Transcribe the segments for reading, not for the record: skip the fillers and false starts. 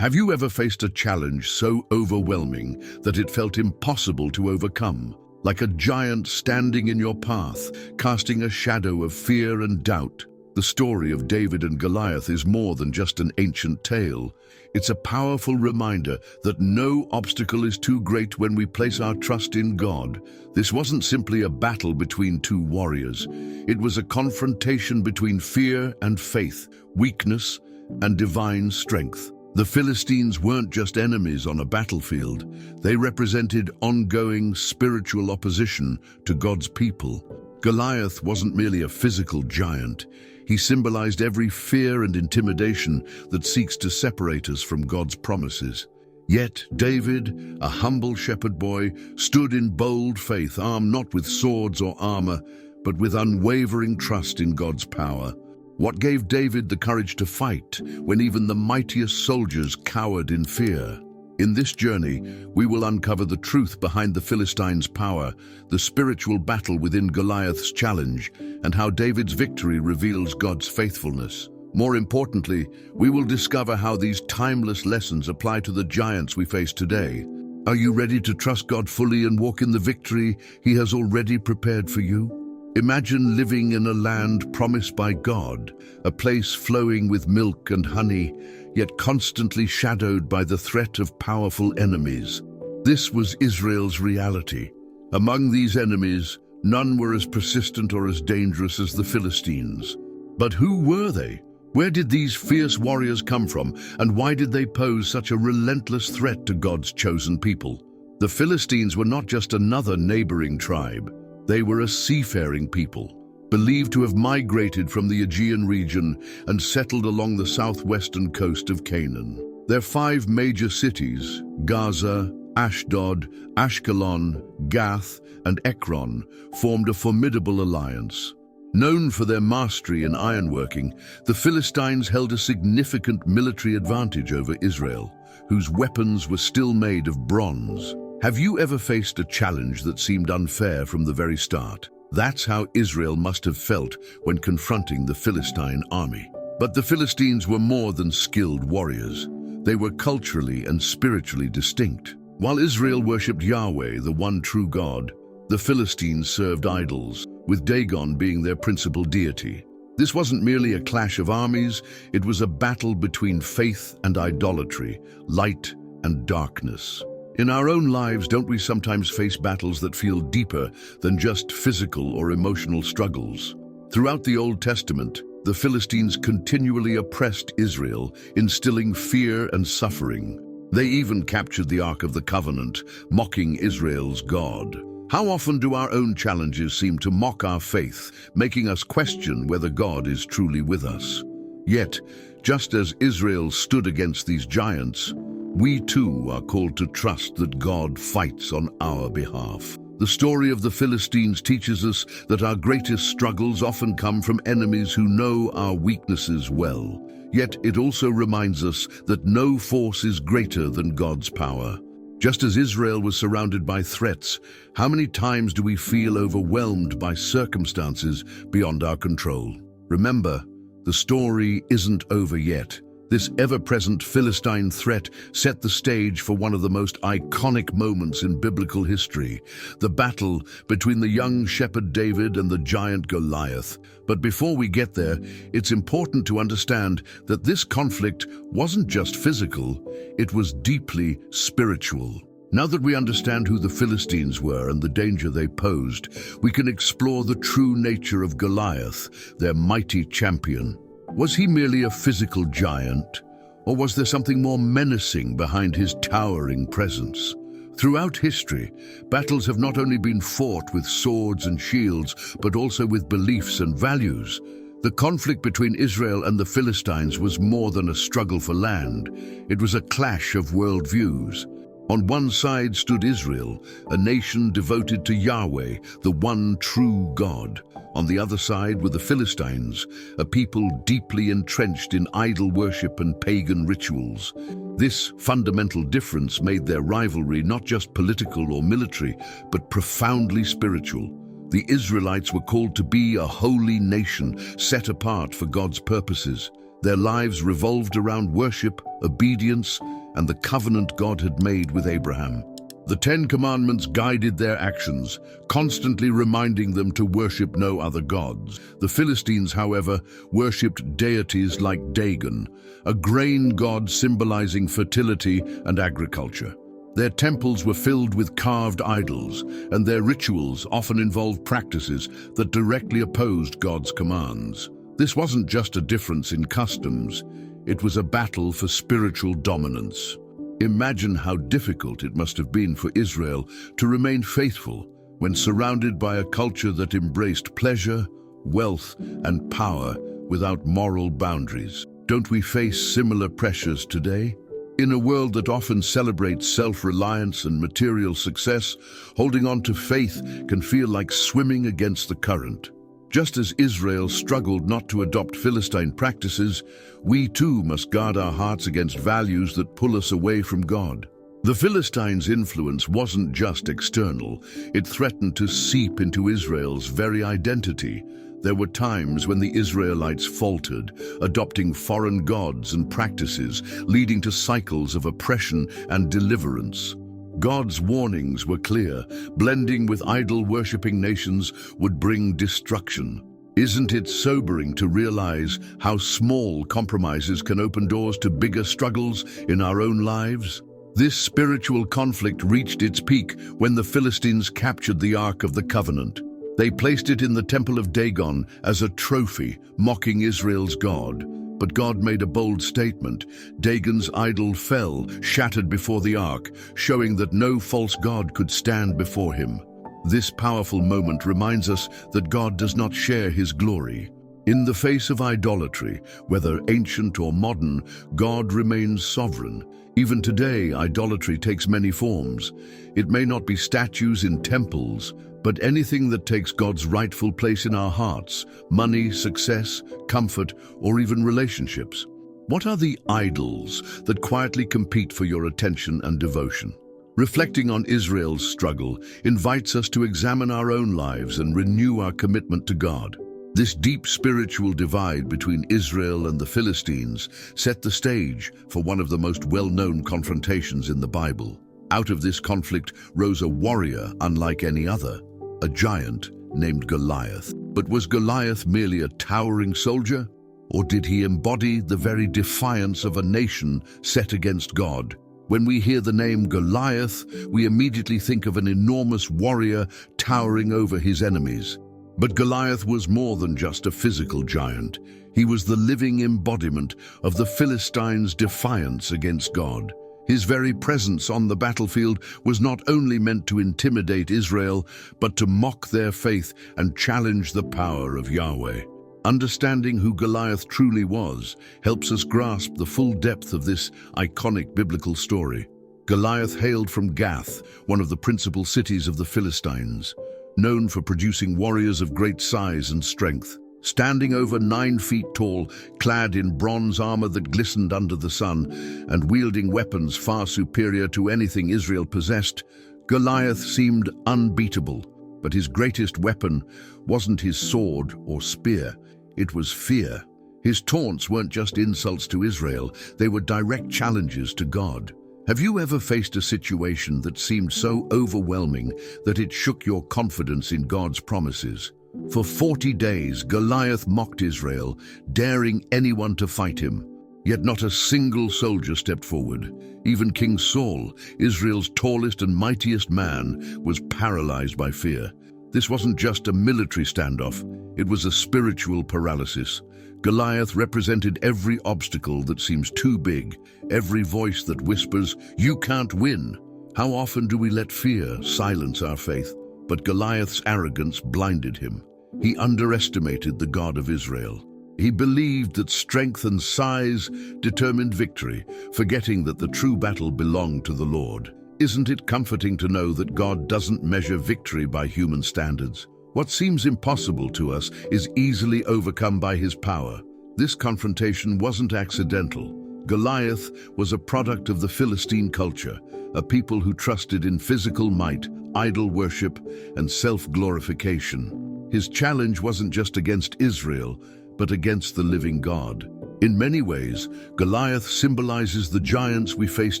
Have you ever faced a challenge so overwhelming that it felt impossible to overcome? Like a giant standing in your path, casting a shadow of fear and doubt. The story of David and Goliath is more than just an ancient tale. It's a powerful reminder that no obstacle is too great when we place our trust in God. This wasn't simply a battle between two warriors. It was a confrontation between fear and faith, weakness and divine strength. The Philistines weren't just enemies on a battlefield. They represented ongoing spiritual opposition to God's people. Goliath wasn't merely a physical giant. He symbolized every fear and intimidation that seeks to separate us from God's promises. Yet David, a humble shepherd boy, stood in bold faith, armed not with swords or armor, but with unwavering trust in God's power. What gave David the courage to fight when even the mightiest soldiers cowered in fear? In this journey, we will uncover the truth behind the Philistines' power, the spiritual battle within Goliath's challenge, and how David's victory reveals God's faithfulness. More importantly, we will discover how these timeless lessons apply to the giants we face today. Are you ready to trust God fully and walk in the victory He has already prepared for you? Imagine living in a land promised by God, a place flowing with milk and honey, yet constantly shadowed by the threat of powerful enemies. This was Israel's reality. Among these enemies, none were as persistent or as dangerous as the Philistines. But who were they? Where did these fierce warriors come from, and why did they pose such a relentless threat to God's chosen people? The Philistines were not just another neighboring tribe. They were a seafaring people, believed to have migrated from the Aegean region and settled along the southwestern coast of Canaan. Their 5 major cities, Gaza, Ashdod, Ashkelon, Gath, and Ekron, formed a formidable alliance. Known for their mastery in ironworking, the Philistines held a significant military advantage over Israel, whose weapons were still made of bronze. Have you ever faced a challenge that seemed unfair from the very start? That's how Israel must have felt when confronting the Philistine army. But the Philistines were more than skilled warriors. They were culturally and spiritually distinct. While Israel worshipped Yahweh, the one true God, the Philistines served idols, with Dagon being their principal deity. This wasn't merely a clash of armies, it was a battle between faith and idolatry, light and darkness. In our own lives, don't we sometimes face battles that feel deeper than just physical or emotional struggles? Throughout the Old Testament, the Philistines continually oppressed Israel, instilling fear and suffering. They even captured the Ark of the Covenant, mocking Israel's God. How often do our own challenges seem to mock our faith, making us question whether God is truly with us? Yet, just as Israel stood against these giants, we too are called to trust that God fights on our behalf. The story of the Philistines teaches us that our greatest struggles often come from enemies who know our weaknesses well. Yet it also reminds us that no force is greater than God's power. Just as Israel was surrounded by threats, how many times do we feel overwhelmed by circumstances beyond our control? Remember, the story isn't over yet. This ever-present Philistine threat set the stage for one of the most iconic moments in biblical history, the battle between the young shepherd David and the giant Goliath. But before we get there, it's important to understand that this conflict wasn't just physical, it was deeply spiritual. Now that we understand who the Philistines were and the danger they posed, we can explore the true nature of Goliath, their mighty champion. Was he merely a physical giant, or was there something more menacing behind his towering presence? Throughout history, battles have not only been fought with swords and shields, but also with beliefs and values. The conflict between Israel and the Philistines was more than a struggle for land. It was a clash of worldviews. On one side stood Israel, a nation devoted to Yahweh, the one true God. On the other side were the Philistines, a people deeply entrenched in idol worship and pagan rituals. This fundamental difference made their rivalry not just political or military, but profoundly spiritual. The Israelites were called to be a holy nation set apart for God's purposes. Their lives revolved around worship, obedience, and the covenant God had made with Abraham. The Ten Commandments guided their actions, constantly reminding them to worship no other gods. The Philistines, however, worshipped deities like Dagon, a grain god symbolizing fertility and agriculture. Their temples were filled with carved idols, and their rituals often involved practices that directly opposed God's commands. This wasn't just a difference in customs, it was a battle for spiritual dominance. Imagine how difficult it must have been for Israel to remain faithful when surrounded by a culture that embraced pleasure, wealth, and power without moral boundaries. Don't we face similar pressures today? In a world that often celebrates self-reliance and material success, holding on to faith can feel like swimming against the current. Just as Israel struggled not to adopt Philistine practices, we too must guard our hearts against values that pull us away from God. The Philistines' influence wasn't just external, it threatened to seep into Israel's very identity. There were times when the Israelites faltered, adopting foreign gods and practices, leading to cycles of oppression and deliverance. God's warnings were clear: blending with idol-worshipping nations would bring destruction. Isn't it sobering to realize how small compromises can open doors to bigger struggles in our own lives? This spiritual conflict reached its peak when the Philistines captured the Ark of the Covenant. They placed it in the Temple of Dagon as a trophy, mocking Israel's God. But God made a bold statement. Dagon's idol fell, shattered before the ark, showing that no false god could stand before him. This powerful moment reminds us that God does not share his glory. In the face of idolatry, whether ancient or modern, God remains sovereign. Even today, idolatry takes many forms. It may not be statues in temples, but anything that takes God's rightful place in our hearts: money, success, comfort, or even relationships. What are the idols that quietly compete for your attention and devotion? Reflecting on Israel's struggle invites us to examine our own lives and renew our commitment to God. This deep spiritual divide between Israel and the Philistines set the stage for one of the most well-known confrontations in the Bible. Out of this conflict rose a warrior unlike any other, a giant named Goliath. But was Goliath merely a towering soldier? Or did he embody the very defiance of a nation set against God? When we hear the name Goliath, we immediately think of an enormous warrior towering over his enemies. But Goliath was more than just a physical giant. He was the living embodiment of the Philistines' defiance against God. His very presence on the battlefield was not only meant to intimidate Israel, but to mock their faith and challenge the power of Yahweh. Understanding who Goliath truly was helps us grasp the full depth of this iconic biblical story. Goliath hailed from Gath, one of the principal cities of the Philistines, known for producing warriors of great size and strength. Standing over 9 feet tall, clad in bronze armor that glistened under the sun, and wielding weapons far superior to anything Israel possessed, Goliath seemed unbeatable. But his greatest weapon wasn't his sword or spear, it was fear. His taunts weren't just insults to Israel, they were direct challenges to God. Have you ever faced a situation that seemed so overwhelming that it shook your confidence in God's promises? For 40 days, Goliath mocked Israel, daring anyone to fight him. Yet not a single soldier stepped forward. Even King Saul, Israel's tallest and mightiest man, was paralyzed by fear. This wasn't just a military standoff, it was a spiritual paralysis. Goliath represented every obstacle that seems too big, every voice that whispers, "You can't win." How often do we let fear silence our faith? But Goliath's arrogance blinded him. He underestimated the God of Israel. He believed that strength and size determined victory, forgetting that the true battle belonged to the Lord. Isn't it comforting to know that God doesn't measure victory by human standards? What seems impossible to us is easily overcome by his power. This confrontation wasn't accidental. Goliath was a product of the Philistine culture, a people who trusted in physical might, idol worship, and self-glorification. His challenge wasn't just against Israel, but against the living God. In many ways, Goliath symbolizes the giants we face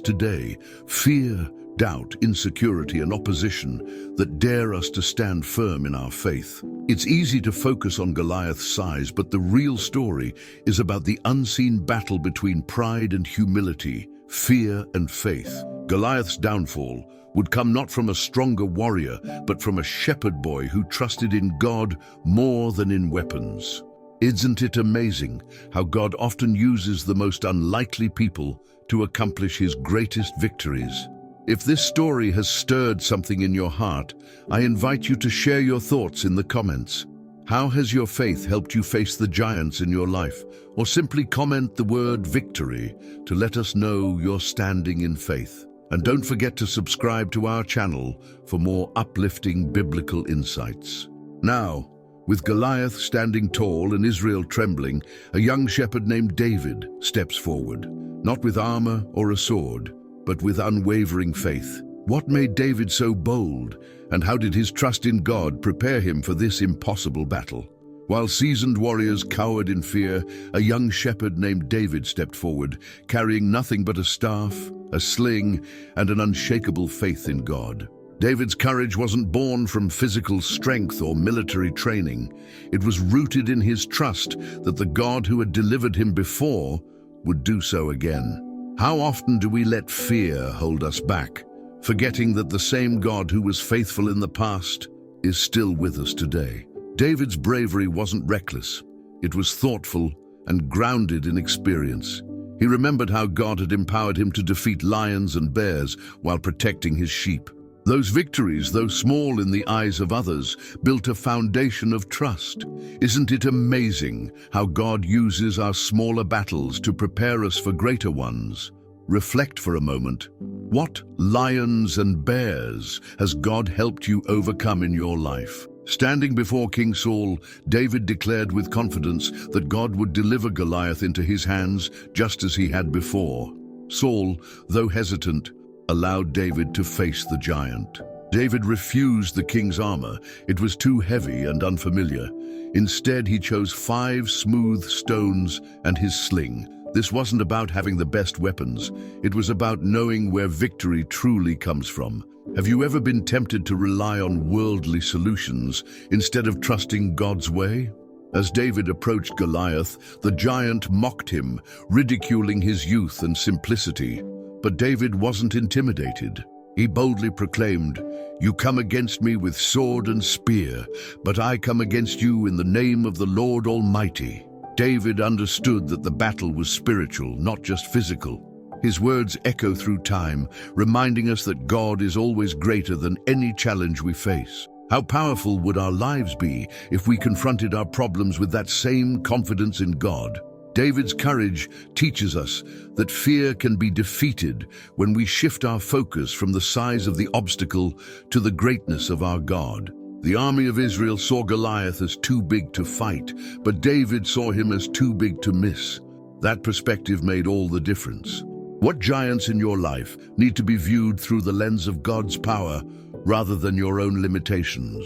today: fear, doubt, insecurity, and opposition that dare us to stand firm in our faith. It's easy to focus on Goliath's size, but the real story is about the unseen battle between pride and humility, fear and faith. Goliath's downfall would come not from a stronger warrior, but from a shepherd boy who trusted in God more than in weapons. Isn't it amazing how God often uses the most unlikely people to accomplish his greatest victories? If this story has stirred something in your heart, I invite you to share your thoughts in the comments. How has your faith helped you face the giants in your life? Or simply comment the word victory to let us know you're standing in faith. And don't forget to subscribe to our channel for more uplifting biblical insights. Now, with Goliath standing tall and Israel trembling, a young shepherd named David steps forward, not with armor or a sword, but with unwavering faith. What made David so bold, and how did his trust in God prepare him for this impossible battle? While seasoned warriors cowered in fear, a young shepherd named David stepped forward, carrying nothing but a staff, a sling, and an unshakable faith in God. David's courage wasn't born from physical strength or military training. It was rooted in his trust that the God who had delivered him before would do so again. How often do we let fear hold us back, forgetting that the same God who was faithful in the past is still with us today? David's bravery wasn't reckless. It was thoughtful and grounded in experience. He remembered how God had empowered him to defeat lions and bears while protecting his sheep. Those victories, though small in the eyes of others, built a foundation of trust. Isn't it amazing how God uses our smaller battles to prepare us for greater ones? Reflect for a moment. What lions and bears has God helped you overcome in your life? Standing before King Saul, David declared with confidence that God would deliver Goliath into his hands just as he had before. Saul, though hesitant, allowed David to face the giant. David refused the king's armor. It was too heavy and unfamiliar. Instead, he chose 5 smooth stones and his sling. This wasn't about having the best weapons. It was about knowing where victory truly comes from. Have you ever been tempted to rely on worldly solutions instead of trusting God's way? As David approached Goliath, the giant mocked him, ridiculing his youth and simplicity. But David wasn't intimidated. He boldly proclaimed, "You come against me with sword and spear, but I come against you in the name of the Lord Almighty." David understood that the battle was spiritual, not just physical. His words echo through time, reminding us that God is always greater than any challenge we face. How powerful would our lives be if we confronted our problems with that same confidence in God? David's courage teaches us that fear can be defeated when we shift our focus from the size of the obstacle to the greatness of our God. The army of Israel saw Goliath as too big to fight, but David saw him as too big to miss. That perspective made all the difference. What giants in your life need to be viewed through the lens of God's power rather than your own limitations?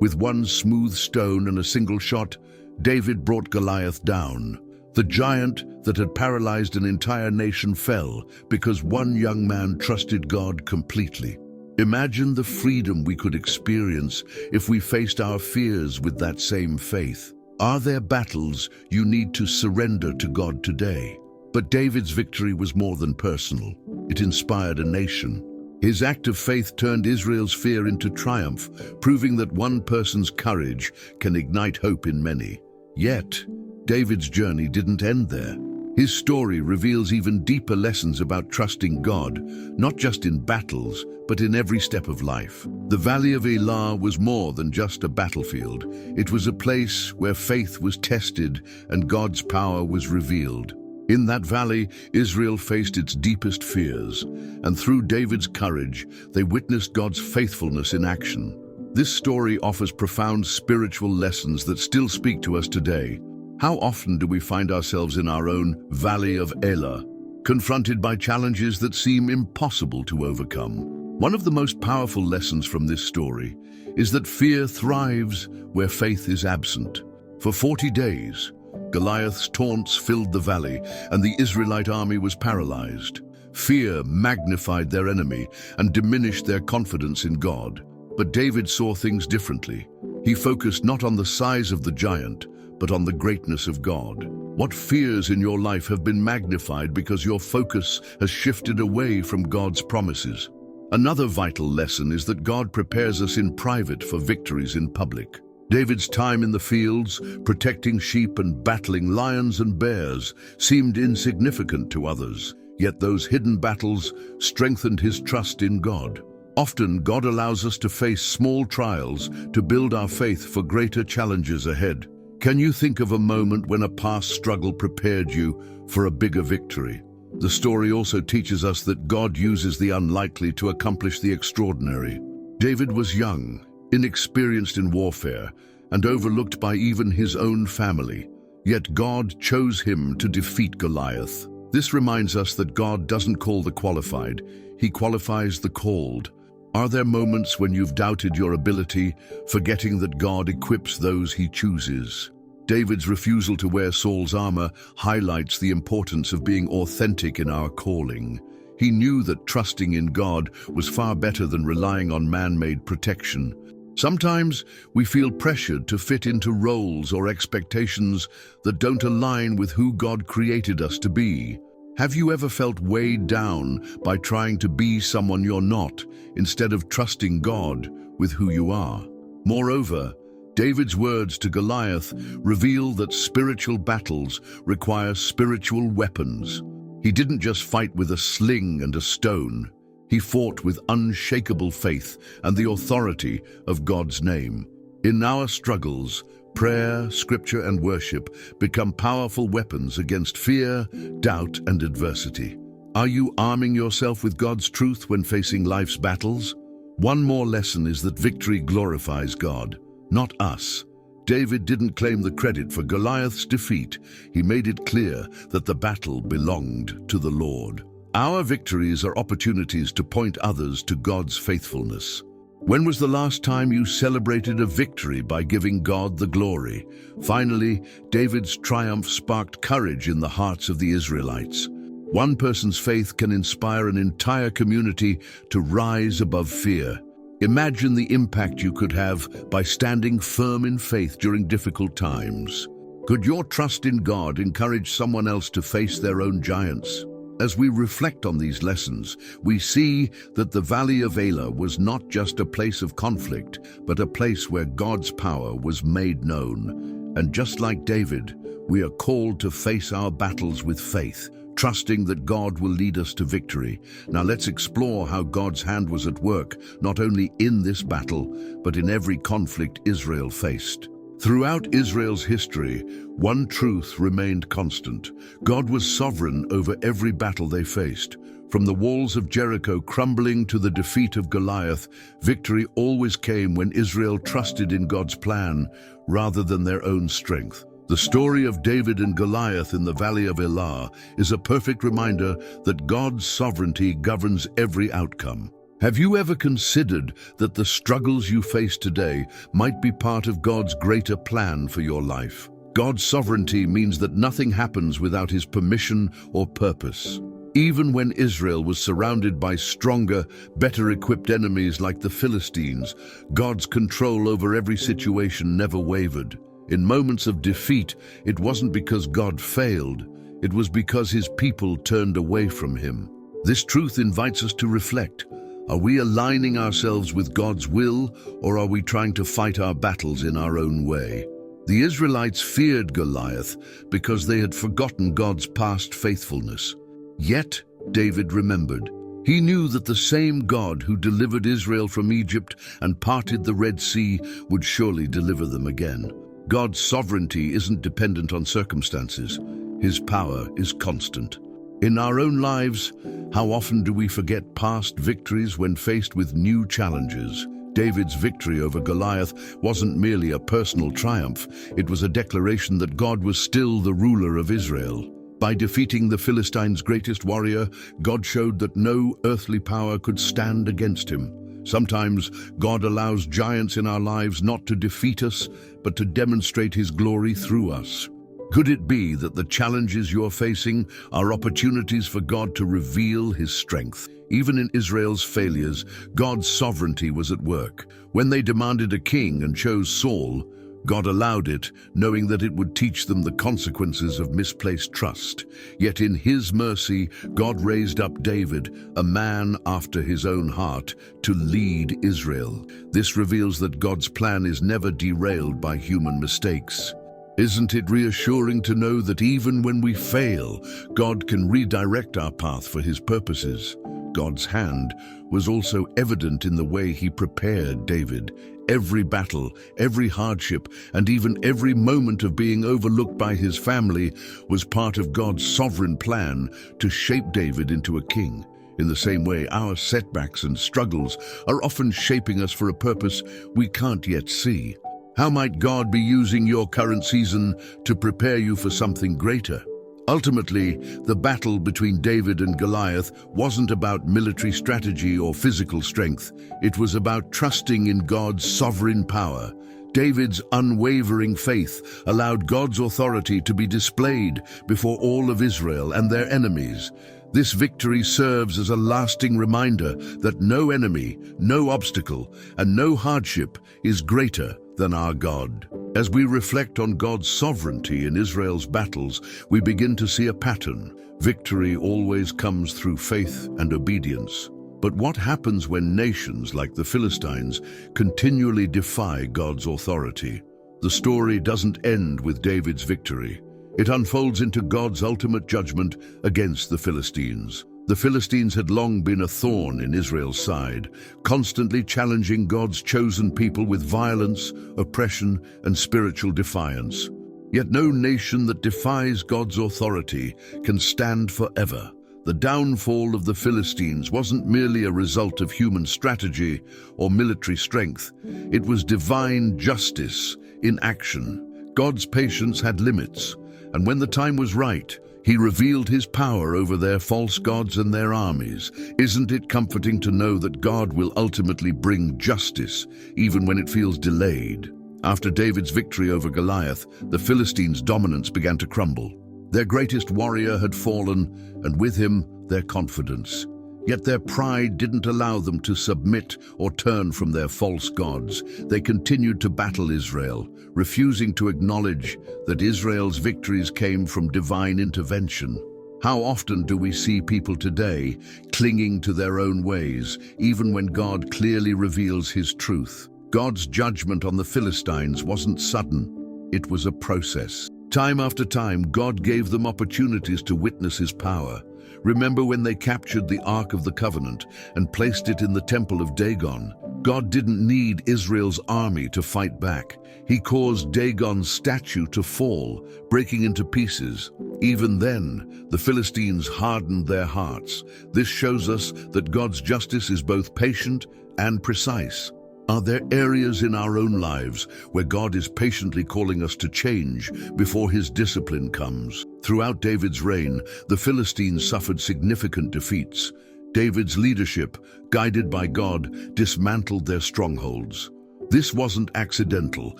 With one smooth stone and a single shot, David brought Goliath down. The giant that had paralyzed an entire nation fell because one young man trusted God completely. Imagine the freedom we could experience if we faced our fears with that same faith. Are there battles you need to surrender to God today? But David's victory was more than personal. It inspired a nation. His act of faith turned Israel's fear into triumph, proving that one person's courage can ignite hope in many. Yet, David's journey didn't end there. His story reveals even deeper lessons about trusting God, not just in battles, but in every step of life. The Valley of Elah was more than just a battlefield. It was a place where faith was tested and God's power was revealed. In that valley, Israel faced its deepest fears, and through David's courage, they witnessed God's faithfulness in action. This story offers profound spiritual lessons that still speak to us today. How often do we find ourselves in our own Valley of Elah, confronted by challenges that seem impossible to overcome? One of the most powerful lessons from this story is that fear thrives where faith is absent. For 40 days, Goliath's taunts filled the valley, and the Israelite army was paralyzed. Fear magnified their enemy and diminished their confidence in God. But David saw things differently. He focused not on the size of the giant, but on the greatness of God. What fears in your life have been magnified because your focus has shifted away from God's promises? Another vital lesson is that God prepares us in private for victories in public. David's time in the fields, protecting sheep and battling lions and bears, seemed insignificant to others, yet those hidden battles strengthened his trust in God. Often, God allows us to face small trials to build our faith for greater challenges ahead. Can you think of a moment when a past struggle prepared you for a bigger victory? The story also teaches us that God uses the unlikely to accomplish the extraordinary. David was young, inexperienced in warfare, and overlooked by even his own family. Yet God chose him to defeat Goliath. This reminds us that God doesn't call the qualified, He qualifies the called. Are there moments when you've doubted your ability, forgetting that God equips those He chooses? David's refusal to wear Saul's armor highlights the importance of being authentic in our calling. He knew that trusting in God was far better than relying on man-made protection. Sometimes we feel pressured to fit into roles or expectations that don't align with who God created us to be. Have you ever felt weighed down by trying to be someone you're not, instead of trusting God with who you are? Moreover, David's words to Goliath reveal that spiritual battles require spiritual weapons. He didn't just fight with a sling and a stone. He fought with unshakable faith and the authority of God's name. In our struggles, prayer, scripture, and worship become powerful weapons against fear, doubt, and adversity. Are you arming yourself with God's truth when facing life's battles? One more lesson is that victory glorifies God, not us. David didn't claim the credit for Goliath's defeat. He made it clear that the battle belonged to the Lord. Our victories are opportunities to point others to God's faithfulness. When was the last time you celebrated a victory by giving God the glory? Finally, David's triumph sparked courage in the hearts of the Israelites. One person's faith can inspire an entire community to rise above fear. Imagine the impact you could have by standing firm in faith during difficult times. Could your trust in God encourage someone else to face their own giants? As we reflect on these lessons, we see that the Valley of Elah was not just a place of conflict, but a place where God's power was made known. And just like David, we are called to face our battles with faith, trusting that God will lead us to victory. Now let's explore how God's hand was at work, not only in this battle, but in every conflict Israel faced. Throughout Israel's history, one truth remained constant. God was sovereign over every battle they faced. From the walls of Jericho crumbling to the defeat of Goliath, victory always came when Israel trusted in God's plan rather than their own strength. The story of David and Goliath in the Valley of Elah is a perfect reminder that God's sovereignty governs every outcome. Have you ever considered that the struggles you face today might be part of God's greater plan for your life? God's sovereignty means that nothing happens without His permission or purpose. Even when Israel was surrounded by stronger, better-equipped enemies like the Philistines, God's control over every situation never wavered. In moments of defeat, it wasn't because God failed, it was because His people turned away from Him. This truth invites us to reflect. Are we aligning ourselves with God's will, or are we trying to fight our battles in our own way? The Israelites feared Goliath because they had forgotten God's past faithfulness. Yet, David remembered. He knew that the same God who delivered Israel from Egypt and parted the Red Sea would surely deliver them again. God's sovereignty isn't dependent on circumstances. His power is constant. In our own lives, how often do we forget past victories when faced with new challenges? David's victory over Goliath wasn't merely a personal triumph, it was a declaration that God was still the ruler of Israel. By defeating the Philistines' greatest warrior, God showed that no earthly power could stand against him. Sometimes God allows giants in our lives not to defeat us, but to demonstrate His glory through us. Could it be that the challenges you're facing are opportunities for God to reveal His strength? Even in Israel's failures, God's sovereignty was at work. When they demanded a king and chose Saul, God allowed it, knowing that it would teach them the consequences of misplaced trust. Yet in His mercy, God raised up David, a man after His own heart, to lead Israel. This reveals that God's plan is never derailed by human mistakes. Isn't it reassuring to know that even when we fail, God can redirect our path for His purposes? God's hand was also evident in the way He prepared David. Every battle, every hardship, and even every moment of being overlooked by his family was part of God's sovereign plan to shape David into a king. In the same way, our setbacks and struggles are often shaping us for a purpose we can't yet see. How might God be using your current season to prepare you for something greater? Ultimately, the battle between David and Goliath wasn't about military strategy or physical strength. It was about trusting in God's sovereign power. David's unwavering faith allowed God's authority to be displayed before all of Israel and their enemies. This victory serves as a lasting reminder that no enemy, no obstacle, and no hardship is greater than our God. As we reflect on God's sovereignty in Israel's battles, we begin to see a pattern. Victory always comes through faith and obedience. But what happens when nations like the Philistines continually defy God's authority? The story doesn't end with David's victory. It unfolds into God's ultimate judgment against the Philistines. The Philistines had long been a thorn in Israel's side, constantly challenging God's chosen people with violence, oppression, and spiritual defiance. Yet no nation that defies God's authority can stand forever. The downfall of the Philistines wasn't merely a result of human strategy or military strength. It was divine justice in action. God's patience had limits, and when the time was right, He revealed His power over their false gods and their armies. Isn't it comforting to know that God will ultimately bring justice, even when it feels delayed? After David's victory over Goliath, the Philistines' dominance began to crumble. Their greatest warrior had fallen, and with him, their confidence. Yet their pride didn't allow them to submit or turn from their false gods. They continued to battle Israel, refusing to acknowledge that Israel's victories came from divine intervention. How often do we see people today clinging to their own ways, even when God clearly reveals His truth? God's judgment on the Philistines wasn't sudden. It was a process. Time after time, God gave them opportunities to witness His power. Remember when they captured the Ark of the Covenant and placed it in the temple of Dagon? God didn't need Israel's army to fight back. He caused Dagon's statue to fall, breaking into pieces. Even then, the Philistines hardened their hearts. This shows us that God's justice is both patient and precise. Are there areas in our own lives where God is patiently calling us to change before His discipline comes? Throughout David's reign, the Philistines suffered significant defeats. David's leadership, guided by God, dismantled their strongholds. This wasn't accidental.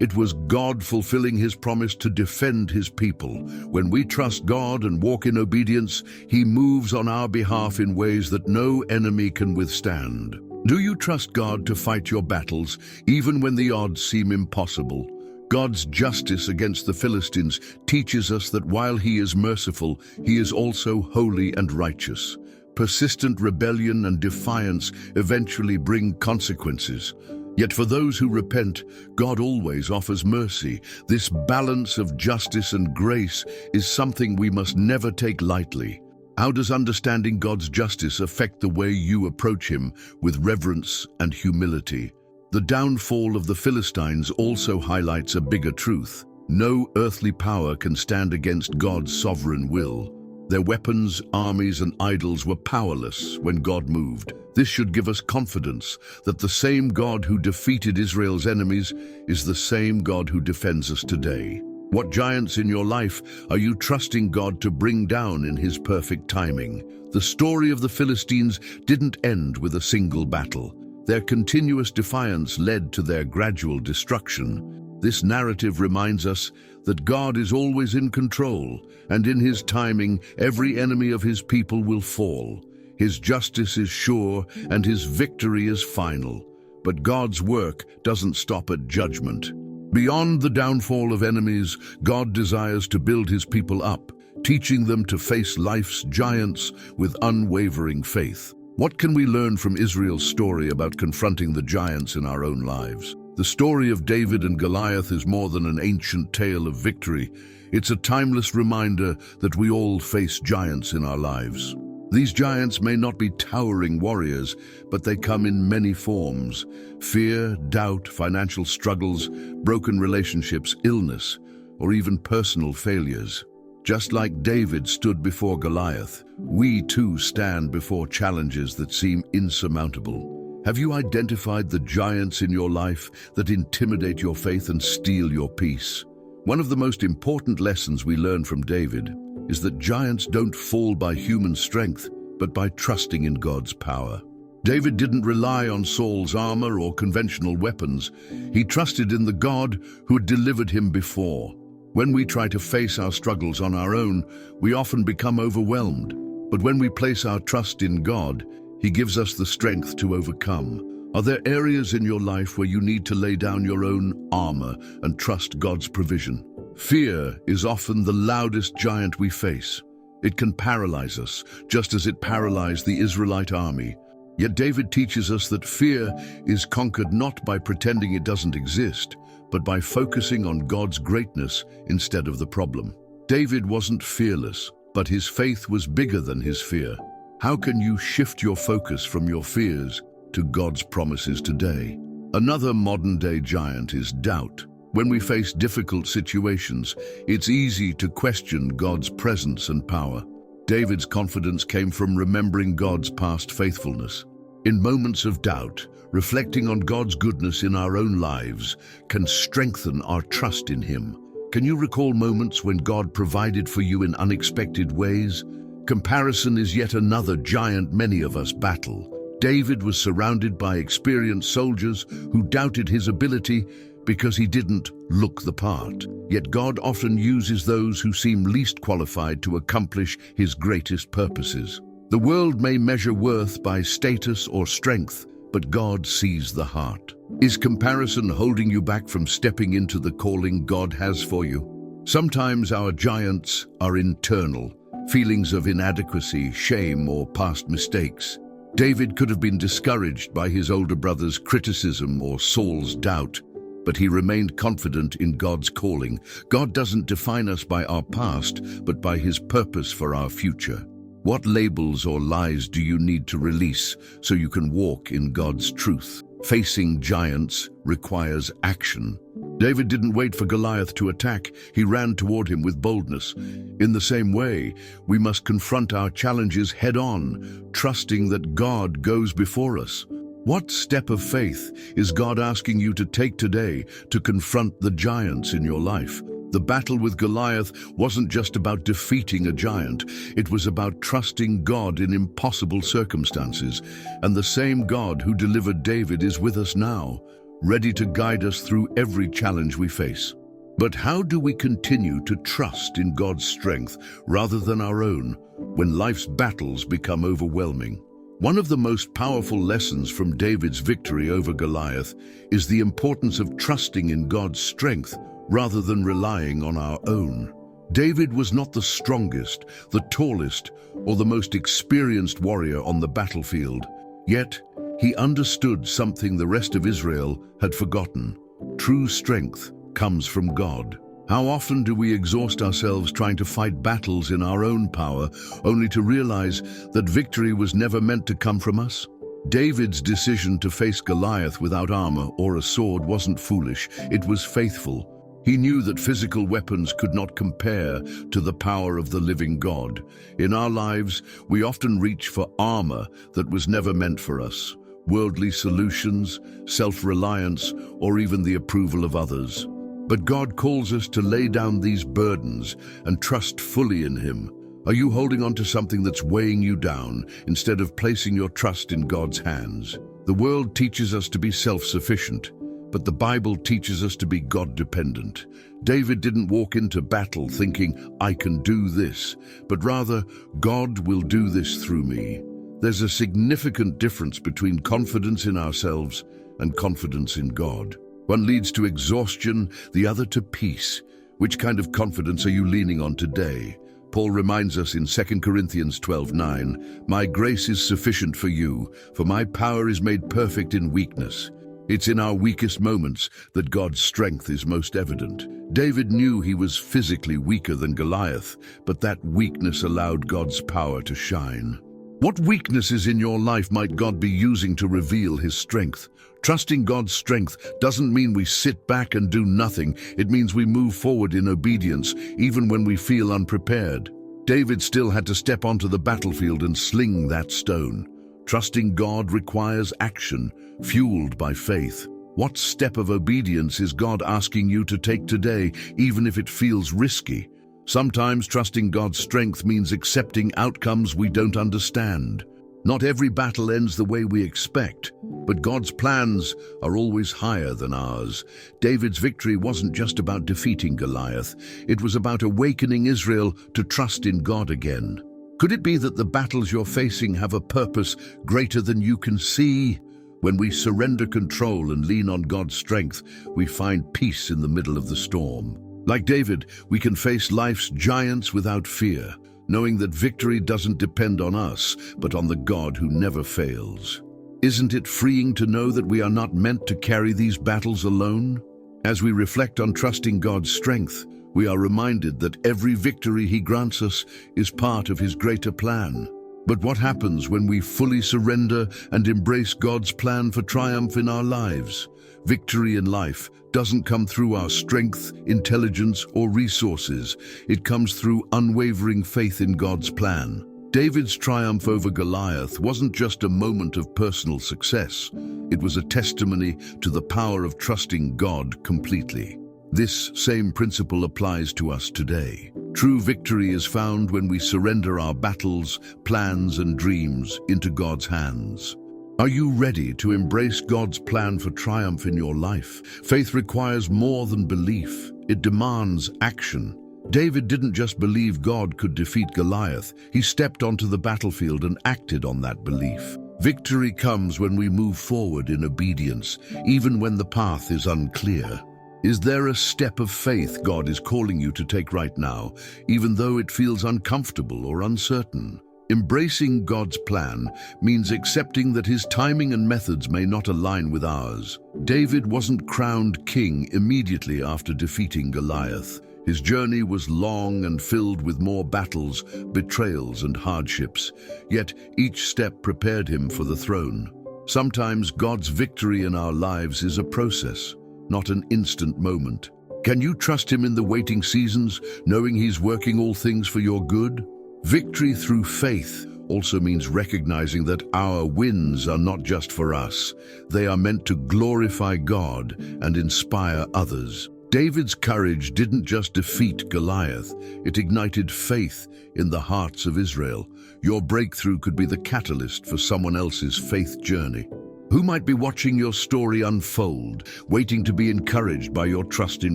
It was God fulfilling His promise to defend His people. When we trust God and walk in obedience, He moves on our behalf in ways that no enemy can withstand. Do you trust God to fight your battles, even when the odds seem impossible? God's justice against the Philistines teaches us that while He is merciful, He is also holy and righteous. Persistent rebellion and defiance eventually bring consequences. Yet for those who repent, God always offers mercy. This balance of justice and grace is something we must never take lightly. How does understanding God's justice affect the way you approach Him with reverence and humility? The downfall of the Philistines also highlights a bigger truth. No earthly power can stand against God's sovereign will. Their weapons, armies, and idols were powerless when God moved. This should give us confidence that the same God who defeated Israel's enemies is the same God who defends us today. What giants in your life are you trusting God to bring down in His perfect timing? The story of the Philistines didn't end with a single battle. Their continuous defiance led to their gradual destruction. This narrative reminds us that God is always in control, and in his timing, every enemy of his people will fall. His justice is sure, and his victory is final. But God's work doesn't stop at judgment. Beyond the downfall of enemies, God desires to build his people up, teaching them to face life's giants with unwavering faith. What can we learn from Israel's story about confronting the giants in our own lives? The story of David and Goliath is more than an ancient tale of victory. It's a timeless reminder that we all face giants in our lives. These giants may not be towering warriors, but they come in many forms: fear, doubt, financial struggles, broken relationships, illness, or even personal failures. Just like David stood before Goliath, we too stand before challenges that seem insurmountable. Have you identified the giants in your life that intimidate your faith and steal your peace? One of the most important lessons we learn from David is that giants don't fall by human strength, but by trusting in God's power. David didn't rely on Saul's armor or conventional weapons. He trusted in the God who had delivered him before. When we try to face our struggles on our own, we often become overwhelmed. But when we place our trust in God, he gives us the strength to overcome. Are there areas in your life where you need to lay down your own armor and trust God's provision? Fear is often the loudest giant we face. It can paralyze us, just as it paralyzed the Israelite army. Yet David teaches us that fear is conquered not by pretending it doesn't exist, but by focusing on God's greatness instead of the problem. David wasn't fearless, but his faith was bigger than his fear. How can you shift your focus from your fears to God's promises today? Another modern-day giant is doubt. When we face difficult situations, it's easy to question God's presence and power. David's confidence came from remembering God's past faithfulness. In moments of doubt, reflecting on God's goodness in our own lives can strengthen our trust in him. Can you recall moments when God provided for you in unexpected ways? Comparison is yet another giant many of us battle. David was surrounded by experienced soldiers who doubted his ability because he didn't look the part. Yet God often uses those who seem least qualified to accomplish his greatest purposes. The world may measure worth by status or strength, but God sees the heart. Is comparison holding you back from stepping into the calling God has for you? Sometimes our giants are internal, feelings of inadequacy, shame, or past mistakes. David could have been discouraged by his older brother's criticism or Saul's doubt, but he remained confident in God's calling. God doesn't define us by our past, but by his purpose for our future. What labels or lies do you need to release so you can walk in God's truth? Facing giants requires action. David didn't wait for Goliath to attack. He ran toward him with boldness. In the same way, we must confront our challenges head-on, trusting that God goes before us. What step of faith is God asking you to take today to confront the giants in your life? The battle with Goliath wasn't just about defeating a giant. It was about trusting God in impossible circumstances. And the same God who delivered David is with us now, ready to guide us through every challenge we face. But how do we continue to trust in God's strength rather than our own when life's battles become overwhelming? One of the most powerful lessons from David's victory over Goliath is the importance of trusting in God's strength rather than relying on our own. David was not the strongest, the tallest, or the most experienced warrior on the battlefield. Yet, he understood something the rest of Israel had forgotten. True strength comes from God. How often do we exhaust ourselves trying to fight battles in our own power, only to realize that victory was never meant to come from us? David's decision to face Goliath without armor or a sword wasn't foolish, it was faithful. He knew that physical weapons could not compare to the power of the living God. In our lives, we often reach for armor that was never meant for us. Worldly solutions, self-reliance, or even the approval of others. But God calls us to lay down these burdens and trust fully in him. Are you holding on to something that's weighing you down instead of placing your trust in God's hands? The world teaches us to be self-sufficient, but the Bible teaches us to be God-dependent. David didn't walk into battle thinking, "I can do this," but rather, "God will do this through me." There's a significant difference between confidence in ourselves and confidence in God. One leads to exhaustion, the other to peace. Which kind of confidence are you leaning on today? Paul reminds us in 2 Corinthians 12:9, "My grace is sufficient for you, for my power is made perfect in weakness." It's in our weakest moments that God's strength is most evident. David knew he was physically weaker than Goliath, but that weakness allowed God's power to shine. What weaknesses in your life might God be using to reveal his strength? Trusting God's strength doesn't mean we sit back and do nothing. It means we move forward in obedience, even when we feel unprepared. David still had to step onto the battlefield and sling that stone. Trusting God requires action, fueled by faith. What step of obedience is God asking you to take today, even if it feels risky? Sometimes trusting God's strength means accepting outcomes we don't understand. Not every battle ends the way we expect, but God's plans are always higher than ours. David's victory wasn't just about defeating Goliath. It was about awakening Israel to trust in God again. Could it be that the battles you're facing have a purpose greater than you can see? When we surrender control and lean on God's strength, we find peace in the middle of the storm. Like David, we can face life's giants without fear, knowing that victory doesn't depend on us, but on the God who never fails. Isn't it freeing to know that we are not meant to carry these battles alone? As we reflect on trusting God's strength, we are reminded that every victory he grants us is part of his greater plan. But what happens when we fully surrender and embrace God's plan for triumph in our lives? Victory in life doesn't come through our strength, intelligence, or resources. It comes through unwavering faith in God's plan. David's triumph over Goliath wasn't just a moment of personal success. It was a testimony to the power of trusting God completely. This same principle applies to us today. True victory is found when we surrender our battles, plans, and dreams into God's hands. Are you ready to embrace God's plan for triumph in your life? Faith requires more than belief. It demands action. David didn't just believe God could defeat Goliath. He stepped onto the battlefield and acted on that belief. Victory comes when we move forward in obedience, even when the path is unclear. Is there a step of faith God is calling you to take right now, even though it feels uncomfortable or uncertain? Embracing God's plan means accepting that his timing and methods may not align with ours. David wasn't crowned king immediately after defeating Goliath. His journey was long and filled with more battles, betrayals, and hardships. Yet each step prepared him for the throne. Sometimes God's victory in our lives is a process, not an instant moment. Can you trust him in the waiting seasons, knowing he's working all things for your good? Victory through faith also means recognizing that our wins are not just for us. They are meant to glorify God and inspire others. David's courage didn't just defeat Goliath, it ignited faith in the hearts of Israel. Your breakthrough could be the catalyst for someone else's faith journey. Who might be watching your story unfold, waiting to be encouraged by your trust in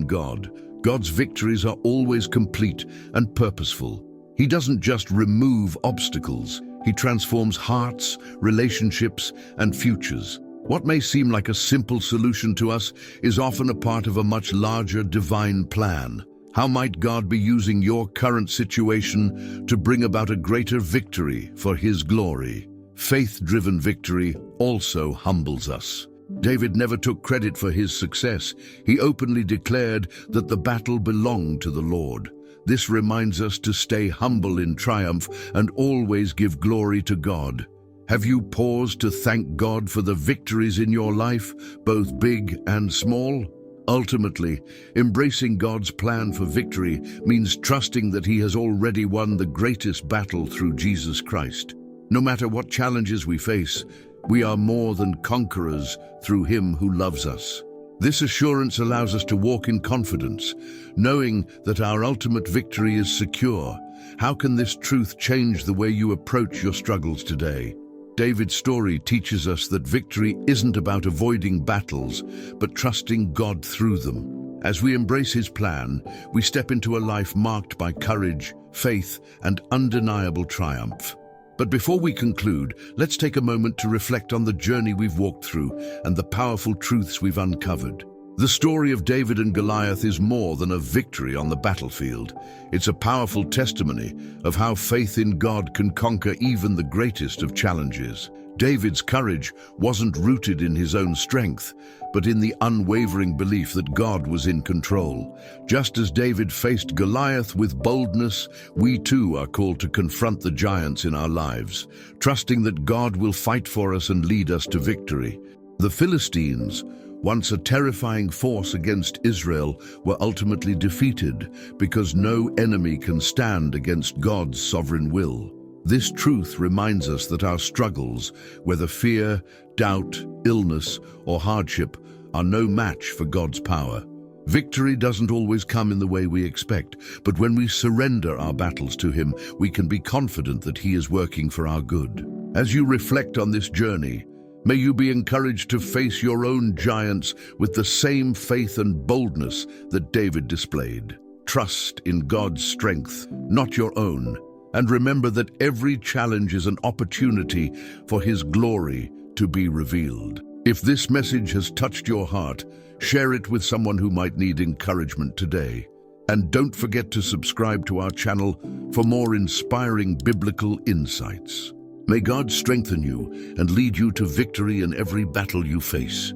God? God's victories are always complete and purposeful. He doesn't just remove obstacles, he transforms hearts, relationships, and futures. What may seem like a simple solution to us is often a part of a much larger divine plan. How might God be using your current situation to bring about a greater victory for his glory? Faith-driven victory also humbles us. David never took credit for his success. He openly declared that the battle belonged to the Lord. This reminds us to stay humble in triumph and always give glory to God. Have you paused to thank God for the victories in your life, both big and small? Ultimately, embracing God's plan for victory means trusting that he has already won the greatest battle through Jesus Christ. No matter what challenges we face, we are more than conquerors through him who loves us. This assurance allows us to walk in confidence, knowing that our ultimate victory is secure. How can this truth change the way you approach your struggles today? David's story teaches us that victory isn't about avoiding battles, but trusting God through them. As we embrace his plan, we step into a life marked by courage, faith, and undeniable triumph. But before we conclude, let's take a moment to reflect on the journey we've walked through and the powerful truths we've uncovered. The story of David and Goliath is more than a victory on the battlefield. It's a powerful testimony of how faith in God can conquer even the greatest of challenges. David's courage wasn't rooted in his own strength, but in the unwavering belief that God was in control. Just as David faced Goliath with boldness, we too are called to confront the giants in our lives, trusting that God will fight for us and lead us to victory. The Philistines, once a terrifying force against Israel, were ultimately defeated because no enemy can stand against God's sovereign will. This truth reminds us that our struggles, whether fear, doubt, illness, or hardship, are no match for God's power. Victory doesn't always come in the way we expect, but when we surrender our battles to him, we can be confident that he is working for our good. As you reflect on this journey, may you be encouraged to face your own giants with the same faith and boldness that David displayed. Trust in God's strength, not your own. And remember that every challenge is an opportunity for his glory to be revealed. If this message has touched your heart, share it with someone who might need encouragement today. And don't forget to subscribe to our channel for more inspiring biblical insights. May God strengthen you and lead you to victory in every battle you face.